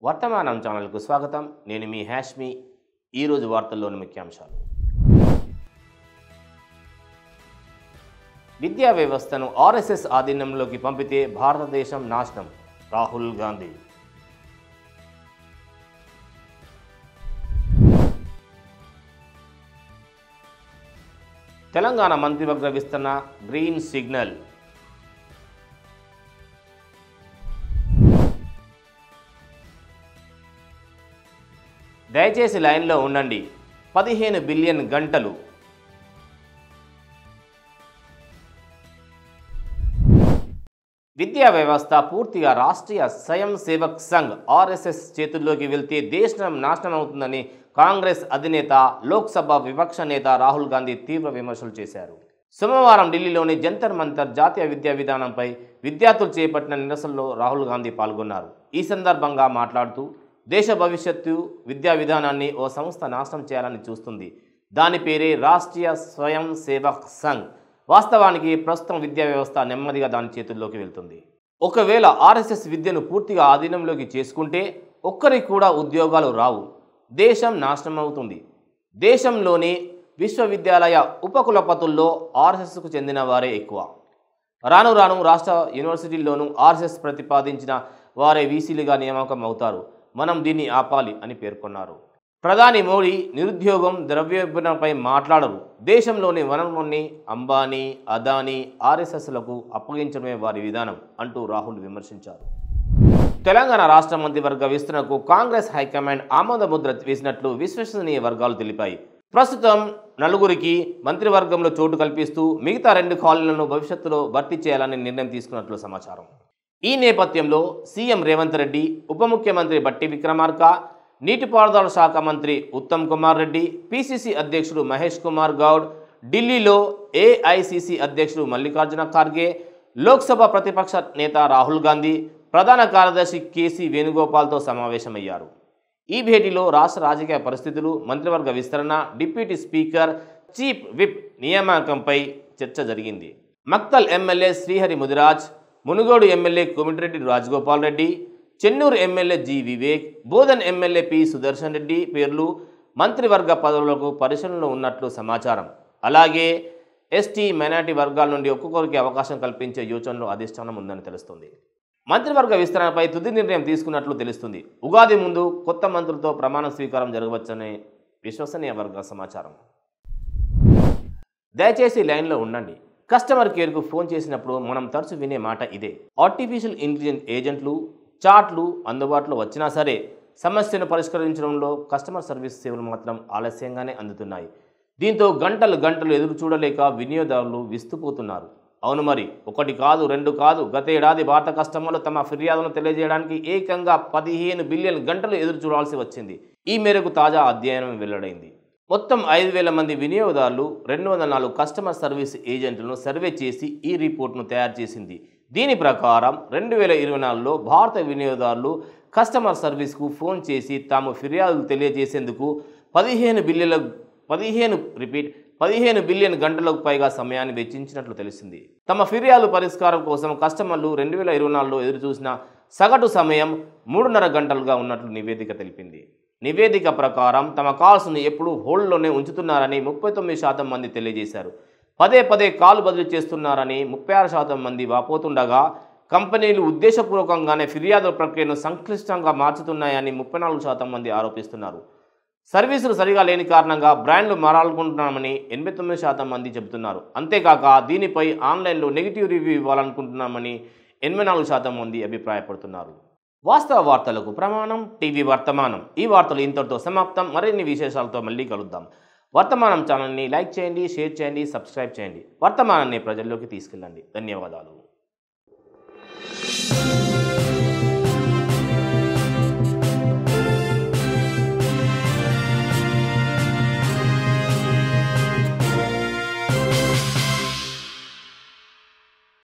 వర్తమానం ఛానల్కు స్వాగతం. నేను మీ హాష్మి. ఈరోజు వార్తల్లోని ముఖ్యాంశాలు. విద్యా వ్యవస్థను ఆర్ఎస్ఎస్ ఆధీనంలోకి పంపితే భారతదేశం నాశనం, రాహుల్ గాంధీ. తెలంగాణ మంత్రివర్గ విస్తరణ గ్రీన్ సిగ్నల్. దయచేసి లైన్లో ఉండండి. 15 బిలియన్ గంటలు. విద్యా వ్యవస్థ పూర్తిగా రాష్ట్రీయ స్వయం సేవక్ సంఘ్ ఆర్ఎస్ఎస్ చేతుల్లోకి వెళ్తే దేశం నాశనం అవుతుందని కాంగ్రెస్ అధినేత, లోక్సభ విపక్ష నేత రాహుల్ గాంధీ తీవ్ర విమర్శలు చేశారు. సోమవారం ఢిల్లీలోని జంతర్ మంతర్ జాతీయ విద్యా విధానంపై విద్యార్థులు చేపట్టిన నిరసనలో రాహుల్ గాంధీ పాల్గొన్నారు. ఈ సందర్భంగా మాట్లాడుతూ, దేశ భవిష్యత్తు విద్యా విధానాన్ని ఓ సంస్థ నాశనం చేయాలని చూస్తుంది. దాని పేరే రాష్ట్రీయ స్వయం సేవక్ సంఘ్. వాస్తవానికి ప్రస్తుతం విద్యా వ్యవస్థ నెమ్మదిగా దాని చేతుల్లోకి వెళ్తుంది. ఒకవేళ ఆర్ఎస్ఎస్ విద్యను పూర్తిగా ఆధీనంలోకి చేసుకుంటే ఒక్కరికి కూడా ఉద్యోగాలు రావు, దేశం నాశనం అవుతుంది. దేశంలోని విశ్వవిద్యాలయ ఉపకులపతుల్లో ఆర్ఎస్ఎస్కు చెందిన వారే ఎక్కువ. రాను రాను రాష్ట్ర యూనివర్సిటీల్లోనూ ఆర్ఎస్ఎస్ ప్రతిపాదించిన వారే వీసీలుగా నియామకం అవుతారు. మనం దీన్ని ఆపాలి అని పేర్కొన్నారు. ప్రధాని మోడీ నిరుద్యోగం, ద్రవ్యోల్బణంపై మాట్లాడరు. దేశంలోని వనరులన్నీ అంబానీ, అదానీ, ఆర్ఎస్ఎస్లకు అప్పగించడమే వారి విధానం అంటూ రాహుల్ విమర్శించారు. తెలంగాణ రాష్ట్ర మంత్రివర్గ విస్తరణకు కాంగ్రెస్ హైకమాండ్ ఆమోద ముద్ర వేసినట్లు విశ్వసనీయ వర్గాలు తెలిపాయి. ప్రస్తుతం 4గురికి మంత్రివర్గంలో చోటు కల్పిస్తూ మిగతా 2 ఖాళీలను భవిష్యత్తులో భర్తీ చేయాలని నిర్ణయం తీసుకున్నట్లు సమాచారం. ఈ నేపథ్యంలో సీఎం రేవంత్ రెడ్డి, ఉప ముఖ్యమంత్రి బట్టి విక్రమార్క, నీటిపారుదల శాఖ మంత్రి ఉత్తమ్ కుమార్ రెడ్డి, పిసిసి అధ్యక్షుడు మహేష్ కుమార్ గౌడ్, ఢిల్లీలో ఏఐసిసి అధ్యక్షుడు మల్లికార్జున ఖార్గే, లోక్సభ ప్రతిపక్ష నేత రాహుల్ గాంధీ, ప్రధాన కార్యదర్శి కేసీ వేణుగోపాల్తో సమావేశమయ్యారు. ఈ భేటీలో రాష్ట్ర రాజకీయ పరిస్థితులు, మంత్రివర్గ విస్తరణ, డిప్యూటీ స్పీకర్, చీఫ్ విప్ నియామకంపై చర్చ జరిగింది. Makthal MLA Srihari Mudiraj, Munugode MLA Komatireddy Rajagopal Reddy, Chennur MLA G Vivek, Bodhan MLA P Sudarshan Reddy పేర్లు మంత్రివర్గ పదవులకు పరిశీలనలో ఉన్నట్లు సమాచారం. అలాగే ఎస్టీ, మైనార్టీ వర్గాల నుండి ఒక్కొక్కరికి అవకాశం కల్పించే యోచనలో అధిష్టానం ఉందని తెలుస్తుంది. మంత్రివర్గ విస్తరణపై తుది నిర్ణయం తీసుకున్నట్లు తెలుస్తుంది. ఉగాది ముందు కొత్త మంత్రులతో ప్రమాణ స్వీకారం జరగవచ్చనే విశ్వసనీయ వర్గ సమాచారం. దయచేసి లైన్లో ఉండండి. కస్టమర్ కేర్కు ఫోన్ చేసినప్పుడు మనం తరచు వినే మాట ఇదే. ఆర్టిఫిషియల్ ఇంటెలిజెన్స్ ఏజెంట్లు, చాట్లు అందుబాటులో వచ్చినా సరే సమస్యను పరిష్కరించడంలో కస్టమర్ సర్వీస్ సేవలు మాత్రం ఆలస్యంగానే అందుతున్నాయి. దీంతో గంటలు ఎదురు చూడలేక వినియోగదారులు విస్తుపోతున్నారు. అవును మరి, 1 కాదు 2 కాదు, గత ఏడాది భారత కస్టమర్లు తమ ఫిర్యాదులను తెలియజేయడానికి ఏకంగా 15 బిలియన్ గంటలు ఎదురు చూడాల్సి వచ్చింది. ఈ మేరకు తాజా అధ్యయనం వెల్లడైంది. మొత్తం 5,000 మంది వినియోగదారులు 204 కస్టమర్ సర్వీస్ ఏజెంట్లను సర్వే చేసి ఈ రిపోర్ట్ను తయారు చేసింది. దీని ప్రకారం 2024లో భారత వినియోగదారులు కస్టమర్ సర్వీస్కు ఫోన్ చేసి తాము ఫిర్యాదులు తెలియజేసేందుకు 15 బిలియన్ గంటలకు పైగా సమయాన్ని వెచ్చించినట్లు తెలిసింది. తమ ఫిర్యాదు పరిష్కారం కోసం కస్టమర్లు 2024లో ఎదురుచూసిన సగటు సమయం 3.5 గంటలుగా ఉన్నట్లు నివేదిక తెలిపింది. నివేదిక ప్రకారం తమ కాల్స్ను ఎప్పుడూ హోల్డ్లోనే ఉంచుతున్నారని 39% మంది తెలియజేశారు. పదే కాల్ బదిలీ చేస్తున్నారని 36% మంది వాపోతుండగా, కంపెనీలు ఉద్దేశపూర్వకంగానే ఫిర్యాదుల ప్రక్రియను సంక్లిష్టంగా మార్చుతున్నాయని 34% మంది ఆరోపిస్తున్నారు. సర్వీసులు సరిగా లేని కారణంగా బ్రాండ్లు మారాలనుకుంటున్నామని 89% మంది చెబుతున్నారు. అంతేకాక దీనిపై ఆన్లైన్లో నెగిటివ్ రివ్యూ ఇవ్వాలనుకుంటున్నామని 84% మంది అభిప్రాయపడుతున్నారు. వాస్తవ వార్తలకు ప్రమాణం టీవీ వర్తమానం. ఈ వార్తలు ఇంతటితో సమాప్తం. మరిన్ని విశేషాలతో మళ్ళీ కలుద్దాం. వర్తమానం ఛానల్ని లైక్ చేయండి, షేర్ చేయండి, సబ్స్క్రైబ్ చేయండి. వర్తమానాన్ని ప్రజల్లోకి తీసుకెళ్ళండి. ధన్యవాదాలు.